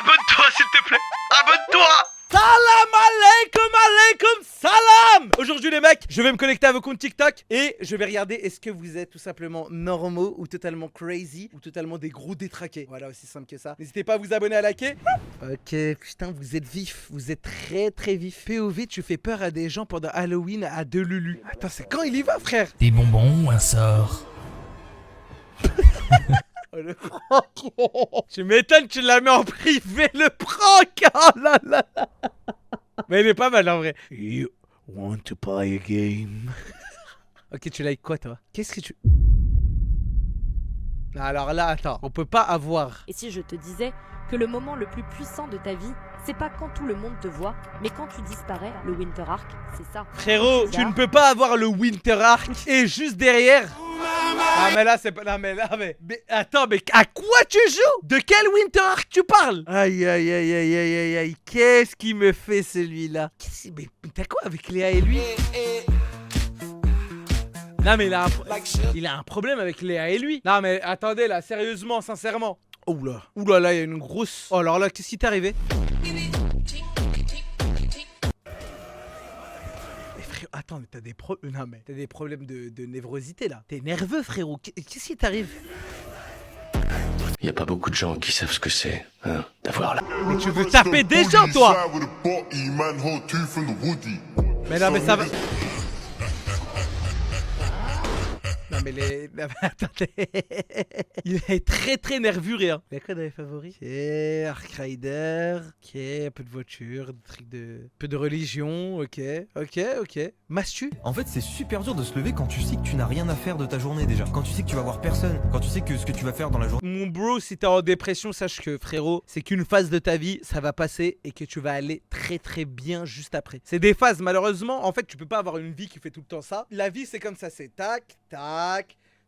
Abonne-toi s'il te plaît. Abonne-toi. Salam alaikum salam. Aujourd'hui les mecs, je vais me connecter à vos comptes TikTok et je vais regarder est-ce que vous êtes tout simplement normaux ou totalement crazy ou totalement des gros détraqués. Voilà, aussi simple que ça. N'hésitez pas à vous abonner, à liker. Ok, putain, vous êtes vif, vous êtes très vif. POV, tu fais peur à des gens pendant Halloween à Delulu. Attends, c'est quand il y va, frère? Des bonbons ou un sort? Oh, le prank. Tu m'étonnes, tu la mets en privé, le prank. Oh là là. Mais il est pas mal en vrai. You want to play a game? Ok, tu likes quoi toi? Qu'est-ce que tu... Alors là, attends, on peut pas avoir... Et si je te disais que le moment le plus puissant de ta vie, c'est pas quand tout le monde te voit, mais quand tu disparais, le Winter Arc, c'est ça. Frérot, tu ne peux pas avoir le Winter Arc et juste derrière... Ah mais là c'est pas... Non mais là mais attends, mais à quoi tu joues? De quel Winter Arc tu parles? Aïe aïe aïe aïe aïe aïe aïe. Qu'est-ce qu'il me fait celui-là? Mais t'as quoi avec Léa et lui? Non mais il a un problème avec Léa et lui. Non mais attendez là, sérieusement, sincèrement. Oula, oula là il y a une grosse... Oh alors là, qu'est-ce qui t'est arrivé? Attends, mais t'as des problèmes de névrosité là. T'es nerveux, frérot. Qu'est-ce qui t'arrive? Il y a pas beaucoup de gens qui savent ce que c'est, hein, d'avoir la... Mais tu veux taper des gens, toi? Mais non, mais ça va... Non mais attendez. Il est très nervuré hein. Il y a quoi dans les favoris? Ok, Ark Rider. Ok, un peu de voiture, des trucs de... Un peu de religion, ok. Mastu. En fait c'est super dur de se lever quand tu sais que tu n'as rien à faire de ta journée déjà. Quand tu sais que tu vas voir personne. Quand tu sais que ce que tu vas faire dans la journée... Mon bro, si t'es en dépression, sache que frérot, c'est qu'une phase de ta vie, ça va passer et que tu vas aller très bien juste après. C'est des phases, malheureusement, en fait tu peux pas avoir une vie qui fait tout le temps ça. La vie c'est comme ça, c'est tac.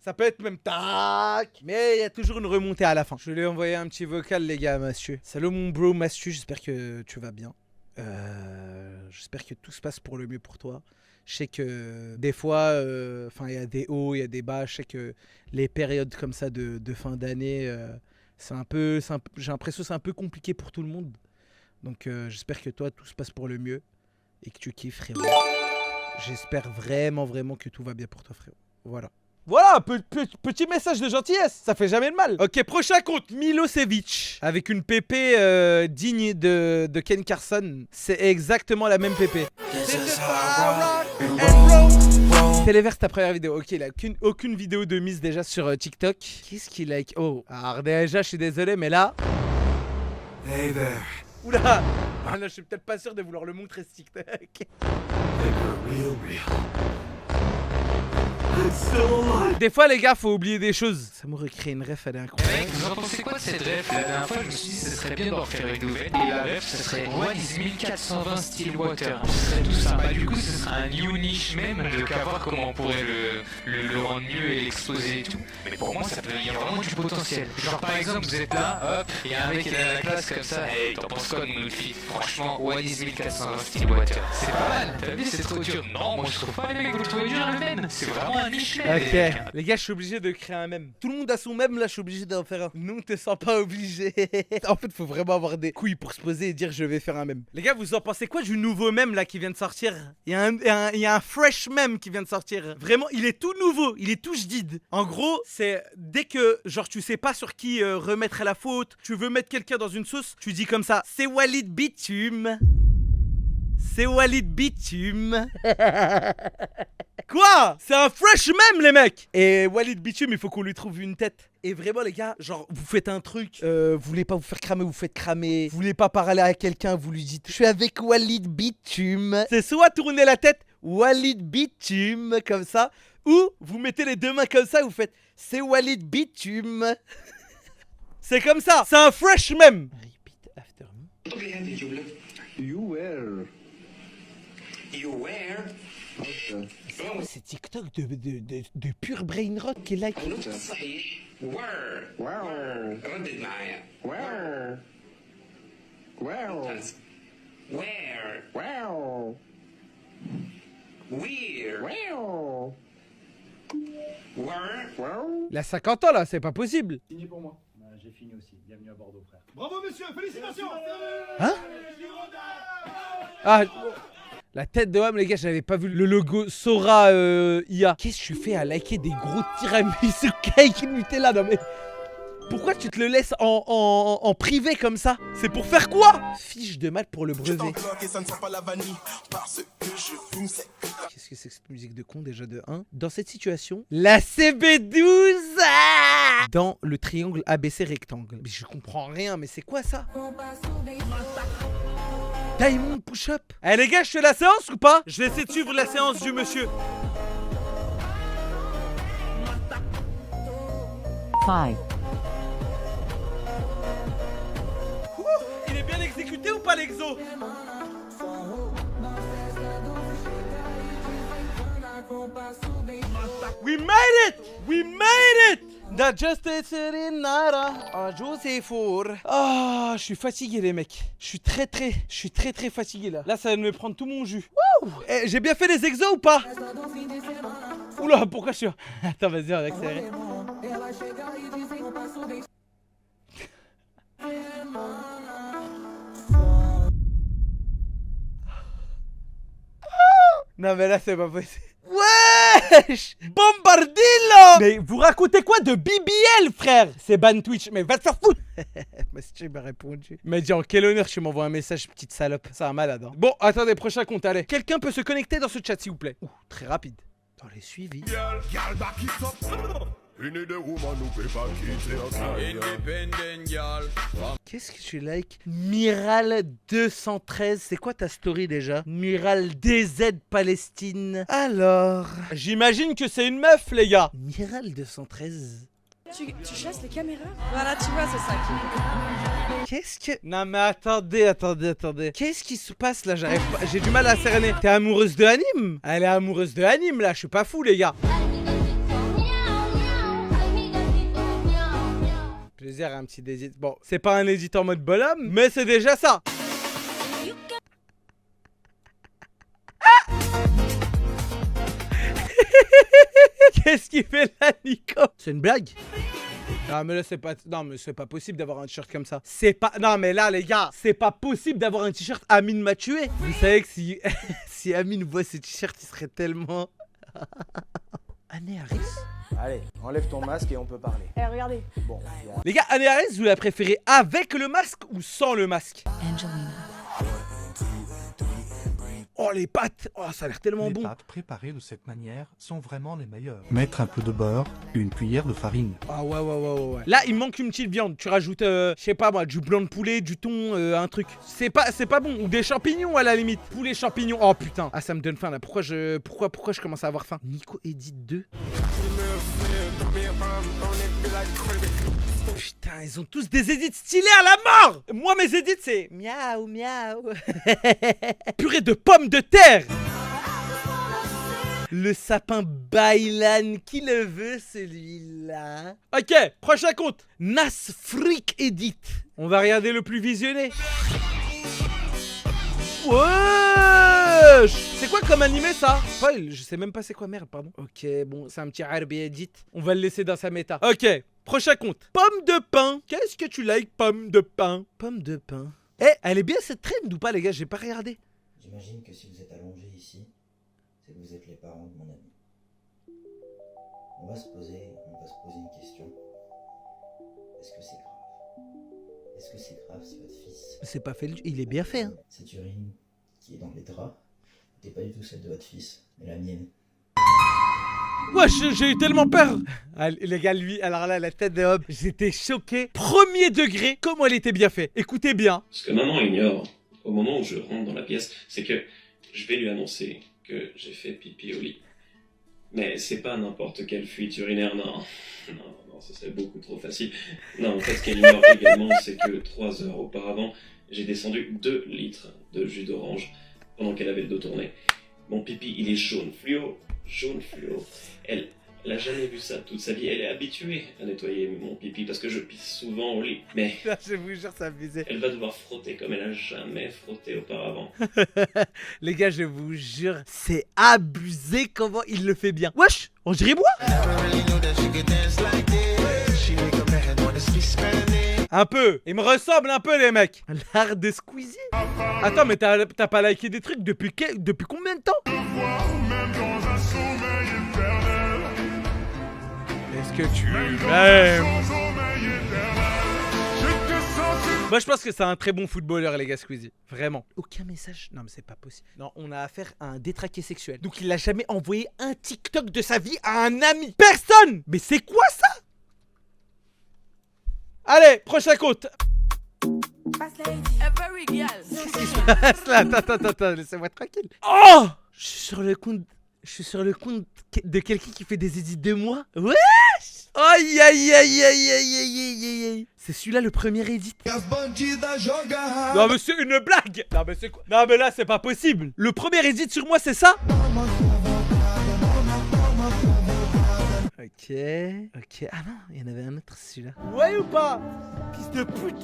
Ça peut être même tac, mais il y a toujours une remontée à la fin. Je lui ai envoyé un petit vocal les gars, Mastu. Salut mon bro Mastu, j'espère que tu vas bien. J'espère que tout se passe pour le mieux pour toi. Je sais que des fois, il y a des hauts, il y a des bas. Je sais que les périodes comme ça de fin d'année, j'ai l'impression que c'est un peu compliqué pour tout le monde. Donc j'espère que toi, tout se passe pour le mieux et que tu kiffes, frérot. J'espère vraiment que tout va bien pour toi, frérot. Voilà, petit message de gentillesse, ça fait jamais de mal. Ok, prochain compte, Milosevic, avec une PP digne de Ken Carson. C'est exactement la même PP. Téléverse ta première vidéo. Ok, il a aucune vidéo de mise déjà sur TikTok. Qu'est-ce qu'il like? Oh, alors déjà, je suis désolé, mais là... Hey there. Oula! Ah là, je suis peut-être pas sûr de vouloir le montrer ce TikTok. Des fois les gars faut oublier des choses. Ça m'aurait créé une ref, elle est incroyable. Mec, vous en pensez quoi de cette ref? La dernière fois je me suis dit ce serait bien d'en refaire une nouvelle. Et la ref ce serait One is 1420 Stillwater. Ce serait tout sympa. Du coup ce serait un new niche même de qu'à voir comment on pourrait le rendre mieux et l'exposer et tout. Mais pour moi ça peut y avoir vraiment du potentiel. Genre par exemple vous êtes là, hop, il y a un mec qui est dans la classe comme ça. Hey, t'en penses quoi de mon outfit? Franchement One is 1420 Stillwater. C'est pas mal. T'as vu c'est trop dur. Non moi je trouve pas les mecs vous le trouvez dur le même. C'est vraiment un niche même. Ok, les gars, je suis obligé de créer un mème. Tout le monde a son mème, là, je suis obligé d'en faire un. Non, te sens pas obligé. En fait, faut vraiment avoir des couilles pour se poser et dire je vais faire un mème. Les gars, vous en pensez quoi du nouveau mème là qui vient de sortir? Il y a un fresh mème qui vient de sortir. Vraiment, il est tout nouveau, il est tout jdid. En gros, c'est dès que, genre, tu sais pas sur qui remettre la faute, tu veux mettre quelqu'un dans une sauce, tu dis comme ça, c'est Walid Bitume. C'est Walid Bitume. Quoi? C'est un fresh meme les mecs. Et Walid Bitume, il faut qu'on lui trouve une tête. Et vraiment les gars, genre vous faites un truc, vous voulez pas vous faire cramer, vous faites cramer. Vous voulez pas parler à quelqu'un, vous lui dites je suis avec Walid Bitume. C'est soit tourner la tête, Walid Bitume, comme ça, ou vous mettez les deux mains comme ça, vous faites c'est Walid Bitume. C'est comme ça, c'est un fresh meme. Repeat after me. You were. C'est TikTok de pur brain rot qui est like. Il a 50 ans là, c'est pas possible. Signé pour moi. j'ai fini aussi. Bienvenue à Bordeaux, frère. Bravo, messieurs, félicitations. Hein? Ah, la tête de homme, les gars, j'avais pas vu le logo Sora IA. Qu'est-ce que tu fais à liker des gros tiramisu cake Nutella? Non mais... Pourquoi tu te le laisses en privé comme ça? C'est pour faire quoi? Fiche de maths pour le brevet. Qu'est-ce que c'est que cette musique de con déjà de 1? Dans cette situation, la CB12 dans le triangle ABC rectangle. Mais je comprends rien, mais c'est quoi ça? Diamond push-up. Eh les gars, je fais la séance ou pas? Je vais essayer de suivre la séance du monsieur. 5. Il est bien exécuté ou pas l'exo? We made it! We made it! That just serenata a Josefour. Ah, je suis fatigué les mecs. Je suis très fatigué là. Là, ça va me prendre tout mon jus. Wouh! Eh, j'ai bien fait les exos ou pas? Oula, pourquoi je suis... Attends, vas-y, on va accélérer. Non mais là c'est pas possible. Wesh! Bombardillo! Mais vous racontez quoi de BBL, frère? C'est ban Twitch, mais va te faire foutre! Monsieur m'a répondu. Il m'a dit en quel honneur tu m'envoies un message, petite salope. C'est un malade, hein. Bon, attendez, prochain compte, allez. Quelqu'un peut se connecter dans ce chat, s'il vous plaît. Ouh, très rapide. Dans les suivis. Qu'est-ce que tu like? Miral 213, c'est quoi ta story déjà? Miral DZ Palestine. Alors, j'imagine que c'est une meuf les gars. Miral 213. Tu chasses les caméras? Voilà, tu vois, c'est ça qui... Qu'est-ce que... Non mais attendez. Qu'est-ce qui se passe là? J'arrive pas... J'ai du mal à cerner. T'es amoureuse de Anime? Elle est amoureuse de Anime là, je suis pas fou les gars. Plaisir à un petit édit. Bon, c'est pas un édit en mode bonhomme, mais c'est déjà ça. Ah Qu'est-ce qu'il fait là, Nico? C'est une blague? Non mais là c'est pas... Non mais c'est pas possible d'avoir un t-shirt comme ça. C'est pas... Non mais là les gars, c'est pas possible d'avoir un t-shirt Amine m'a tué. Vous savez que si... si Amine voit ce t-shirt, il serait tellement... Anne Harris? Allez, enlève ton masque et on peut parler. Eh, regardez. Bon, les gars, Anne Harris, vous la préférez avec le masque ou sans le masque? Angelina. Oh les pâtes, oh ça a l'air tellement bon. Les pâtes préparées de cette manière sont vraiment les meilleures. Mettre un peu de beurre, une cuillère de farine. Ah ouais. Là il manque une petite viande, tu rajoutes, je sais pas moi, du blanc de poulet, du thon, un truc. C'est pas bon, ou des champignons à la limite. Poulet champignons, oh putain. Ah ça me donne faim là, pourquoi je commence à avoir faim? Nico Edit 2. Putain, ils ont tous des edits stylés à la mort. Moi mes edits c'est miaou miaou. Purée de pommes de terre. Le sapin Bailan, qui le veut celui-là? Ok, prochain compte. Nas Freak Edit. On va regarder le plus visionné. Wesh! C'est quoi comme animé ça? Spoil, je sais même pas c'est quoi, merde, pardon. Ok, bon, c'est un petit RB Edit. On va le laisser dans sa méta. Ok, prochain compte. Pomme de pain. Qu'est-ce que tu likes, pomme de pain? Pomme de pain. Eh, elle est bien cette trend ou pas les gars? J'ai pas regardé. J'imagine que si vous êtes allongé ici, c'est que vous êtes les parents de mon ami. On va se poser une question. Est-ce que c'est grave? Est-ce que c'est grave si votre fils... C'est pas fait, il est bien fait hein. Cette urine qui est dans les draps n'était pas du tout celle de votre fils, mais la mienne. Wesh, j'ai eu tellement peur. Ah, les gars, lui, alors là, la tête de Hob, j'étais choqué. Premier degré, comment elle était bien faite. Écoutez bien. Ce que maman ignore, au moment où je rentre dans la pièce, c'est que je vais lui annoncer que j'ai fait pipi au lit. Mais c'est pas n'importe quelle fuite urinaire, non. Non, ce serait beaucoup trop facile. Non, en fait, ce qu'elle ignore également, c'est que 3 heures auparavant, j'ai descendu 2 litres de jus d'orange pendant qu'elle avait le dos tourné. Mon pipi, il est jaune fluo. Jaune fluo. Elle a jamais vu ça toute sa vie. Elle est habituée à nettoyer mon pipi parce que je pisse souvent au lit. Mais je vous jure, ça abusé. Elle va devoir frotter comme elle a jamais frotté auparavant. Les gars, je vous jure, c'est abusé comment il le fait bien. Wesh, on dirait moi. Un peu. Ils me ressemblent un peu, les mecs. L'art de Squeezie. Attends, mais t'as pas liké des trucs depuis combien de temps? Est-ce que tu m'aimes? Moi je pense que c'est un très bon footballeur les gars Squeezie. Vraiment. Aucun message. Non mais c'est pas possible. Non, on a affaire à un détraqué sexuel. Donc il a jamais envoyé un TikTok de sa vie à un ami. Personne. Mais c'est quoi ça? Allez, prochain compte. Qu'est-ce qui se passe là? Attends, laissez-moi tranquille. Oh! Je suis sur le compte de quelqu'un qui fait des édits de moi. Wesh! Aïe aïe aïe aïe aïe aïe aïe. C'est celui-là le premier edit. Non mais c'est une blague. Non mais c'est quoi? Non mais là c'est pas possible. Le premier edit sur moi c'est ça? Ok. Ah non, il y en avait un autre celui-là. Ouais ou pas? Fils de pute.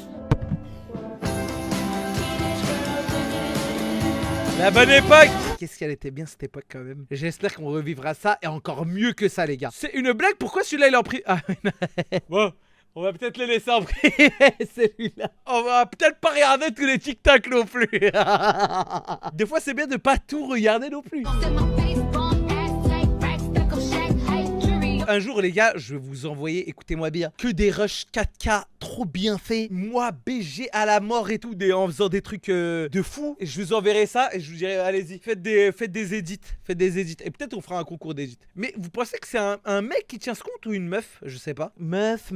La bonne époque. Qu'est-ce qu'elle était bien cette époque quand même. J'espère qu'on revivra ça et encore mieux que ça les gars. C'est une blague, pourquoi celui-là il est en prix? Ah bon, on va peut-être le laisser en prix. Celui-là. On va peut-être pas regarder tous les TikTok non plus. Des fois c'est bien de pas tout regarder non plus. Un jour les gars, je vais vous envoyer, écoutez-moi bien, que des rushs 4K trop bien faits. Moi BG à la mort et tout, en faisant des trucs de fou. Et je vous enverrai ça et je vous dirai allez-y, faites des edits. Et peut-être on fera un concours d'edits. Mais vous pensez que c'est un mec qui tient ce compte ou une meuf? Je sais pas. Meuf.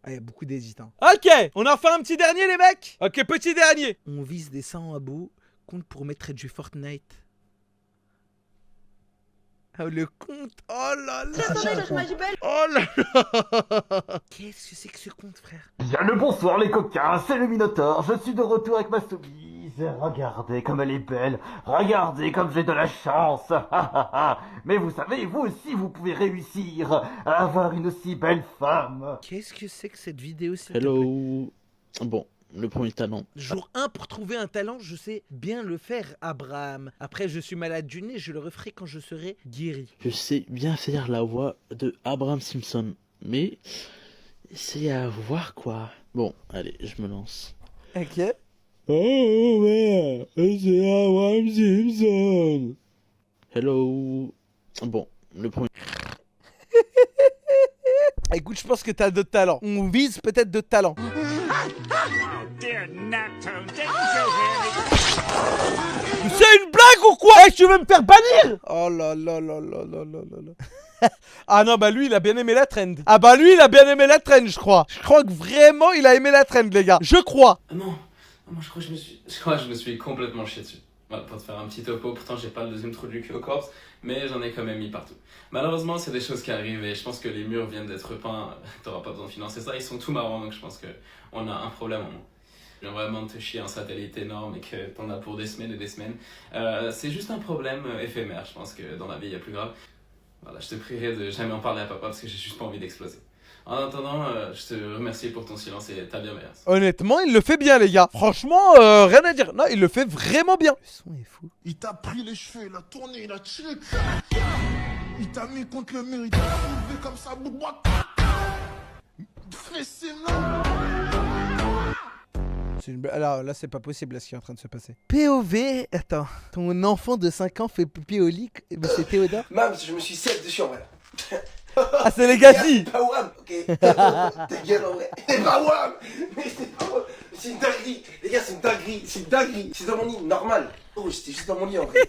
Ah, il y a beaucoup d'edits hein. Ok, on en fait un petit dernier les mecs. Ok, petit dernier. On vise des 100 abos, compte pour mettre du Fortnite. Oh, le compte, oh là là. Oh là là. Qu'est-ce que c'est que ce compte, frère? Bien le bonsoir les coquins, c'est le Minotaure, je suis de retour avec ma soumise. Regardez comme elle est belle, regardez comme j'ai de la chance. Mais vous savez, vous aussi vous pouvez réussir à avoir une aussi belle femme. Qu'est-ce que c'est que cette vidéo, s'il Hello. te plaît? Bon, le premier talent. Jour 1, pour trouver un talent, je sais bien le faire, Abraham. Après, je suis malade du nez, je le referai quand je serai guéri. Je sais bien faire la voix de Abraham Simpson, mais c'est à voir quoi. Bon, allez, je me lance. Ok. Oh ouais, c'est Abraham Simpson. Hello. Bon, le premier. Écoute, je pense que t'as d'autres talents. On vise peut-être d'autres talents. C'est une blague ou quoi? Tu veux me faire bannir? Oh là là là là là là là. Ah non, bah lui il a bien aimé la trend. Ah bah lui il a bien aimé la trend, je crois. Je crois que vraiment il a aimé la trend, les gars. Je crois. Non, moi je crois que je me suis complètement chié dessus. Voilà, pour te faire un petit topo, pourtant j'ai pas le deuxième trou du cul au corps, mais j'en ai quand même mis partout. Malheureusement, c'est des choses qui arrivent et je pense que les murs viennent d'être peints. T'auras pas besoin de financer ça, ils sont tout marrants, donc je pense qu'on a un problème en moins. Je viens vraiment de te chier un satellite énorme et que t'en as pour des semaines et des semaines. C'est juste un problème éphémère, je pense que dans la vie il y a plus grave. Voilà, je te prierai de jamais en parler à papa parce que j'ai juste pas envie d'exploser. En attendant, je te remercie pour ton silence et ta bienveillance. Honnêtement, il le fait bien, les gars. Franchement, rien à dire. Non, il le fait vraiment bien. Le son est fou. Il t'a pris les cheveux, il a tourné, il a tiré. Il t'a mis contre le mur, il t'a soulevé comme ça, bout de bois. Fessé, non. Alors là, c'est pas possible, là, ce qui est en train de se passer. POV, attends. Ton enfant de 5 ans fait pipi au lit. C'est Théodore. Mams, je me suis set dessus en vrai. Ah, c'est Legacy. Pas Wam, ok. Ta gueule en vrai. C'est pas Wam. Mais c'est pas Wam. C'est une dinguerie. Les gars, c'est une dinguerie. C'est une dinguerie. C'est dans mon lit, normal. Oh, j'étais juste dans mon lit en vrai.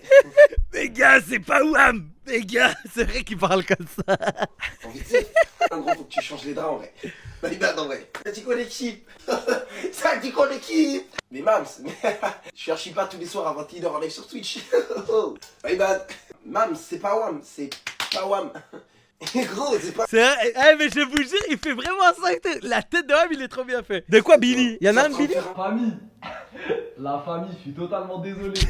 Les gars, c'est pas Wam. Les gars, c'est vrai qu'il parle comme ça. En vite, en gros, faut que tu changes les draps en vrai. My bad en vrai. Ça dit quoi l'équipe? Ça dit quoi l'équipe? Mais Mams, je suis archi pas tous les soirs à 21h en live sur Twitch. My bad. Mams, c'est pas Wam. C'est pas Wam. Gros, c'est pas... C'est vrai, mais je vous jure, il fait vraiment ça. La tête de Wam, il est trop bien fait. De quoi, Billy? Y'en a un de Billy? Famille. La famille, je suis totalement désolé.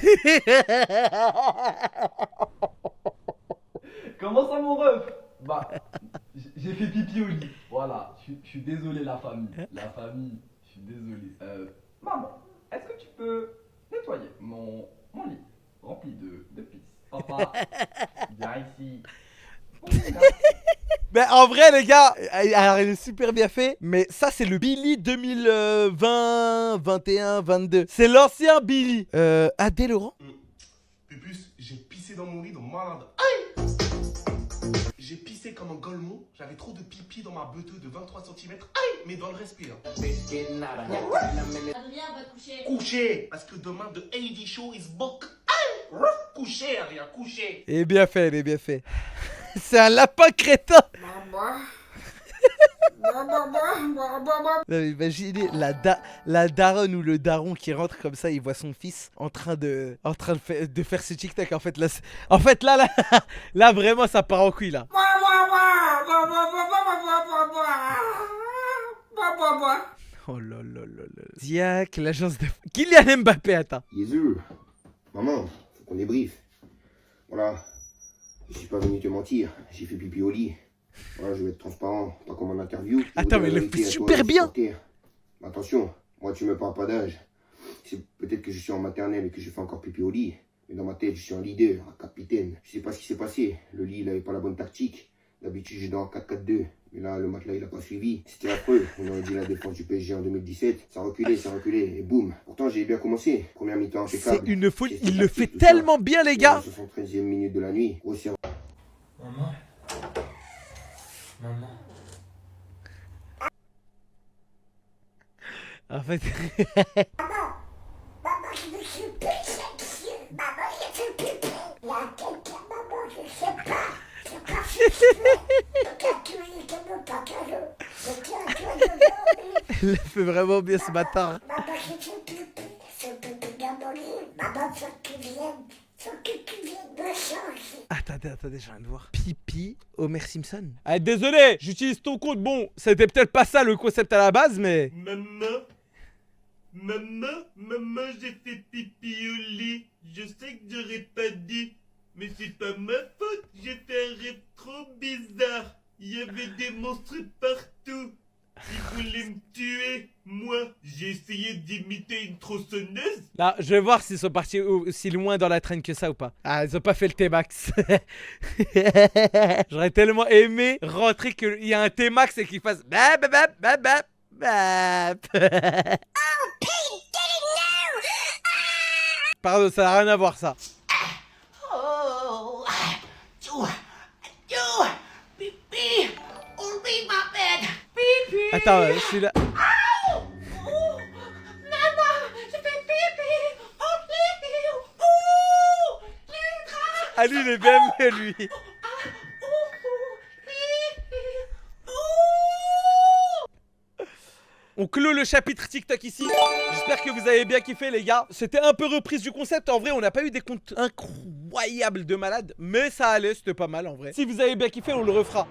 Comment ça, mon ref? Bah, j'ai fait pipi au lit. Voilà, je suis désolé, la famille. La famille, je suis désolé. Maman, est-ce que tu peux nettoyer mon lit rempli de pisse? Papa, viens ici. Ben en vrai les gars, alors il est super bien fait, mais ça c'est le Billy 2020, 21, 22. C'est l'ancien Billy. Adé Laurent. Pupus, j'ai pissé dans mon lit, donc malade. Aïe! J'ai pissé comme un golemon, j'avais trop de pipi dans ma beuteuse de 23 cm. Aïe! Mais dans le respire. Adrien va coucher. Coucher! Parce que demain, the AD show is book. Aïe! Coucher, Adrien, coucher! Il est bien fait, il est bien fait. C'est un lapin crétin. Non, mais imaginez la daronne ou le daron qui rentre comme ça, il voit son fils en train de faire ce TikTok. En fait là vraiment ça part en couille là. Oh là là là là. Diac, l'agence de... Kylian Mbappé, attends. Jésus, maman, faut qu'on débriefe. Voilà, je suis pas venu te mentir, j'ai fait pipi au lit. Voilà, je vais être transparent, pas comme en interview. Attends, mais il le fait super bien. Attention, moi tu me parles pas d'âge. C'est peut-être que je suis en maternelle et que je fais encore pipi au lit. Mais dans ma tête, je suis un leader, un capitaine. Je sais pas ce qui s'est passé. Le lit, il avait pas la bonne tactique. D'habitude, je dors en 4-4-2. Mais là, le matelas, il a pas suivi. C'était affreux. On aurait dit la défense du PSG en 2017. Ça reculait. Et boum. Pourtant, j'ai bien commencé. Première mi-temps impeccable. C'est une folie. Il le fait tellement bien, les gars. 73e minute de la nuit. Maman. Maman. En fait... Maman, je me suis pissé dessus. Maman, j'ai fait pipi. Il y a quelqu'un, maman, je sais pas. C'est pas Il le fait vraiment bien ce matin. Maman, j'ai fait pipi. C'est pipi dans mon lit. Maman, faut que tu viennes. Faut que tu viennes me changer. Attendez, je viens de voir. Pipi, Homer Simpson. Ah, désolé, j'utilise ton compte. Bon, c'était peut-être pas ça le concept à la base, mais... Maman, j'ai fait pipi au lit. Je sais que j'aurais pas dit, mais c'est pas ma faute. J'ai fait un rêve trop bizarre. Il y avait des monstres partout. Ils voulaient me tuer. Moi, j'ai essayé d'imiter une tronçonneuse. Là, je vais voir s'ils sont partis aussi loin dans la traîne que ça ou pas. Ah, ils ont pas fait le T-Max. J'aurais tellement aimé rentrer qu'il y a un T-Max et qu'il fasse... Pardon, ça n'a rien à voir ça. Oh, pipi, oublie ma bed. Pipi. Attends, je suis là. Maman, j'ai fait pipi. Oh, pipi. Oh, les draps. Ah, lui, il est bien mieux, lui. On clôt le chapitre TikTok ici. J'espère que vous avez bien kiffé, les gars. C'était un peu reprise du concept. En vrai, on n'a pas eu des comptes incroyables de malades, mais ça allait, c'était pas mal en vrai. Si vous avez bien kiffé, on le refera.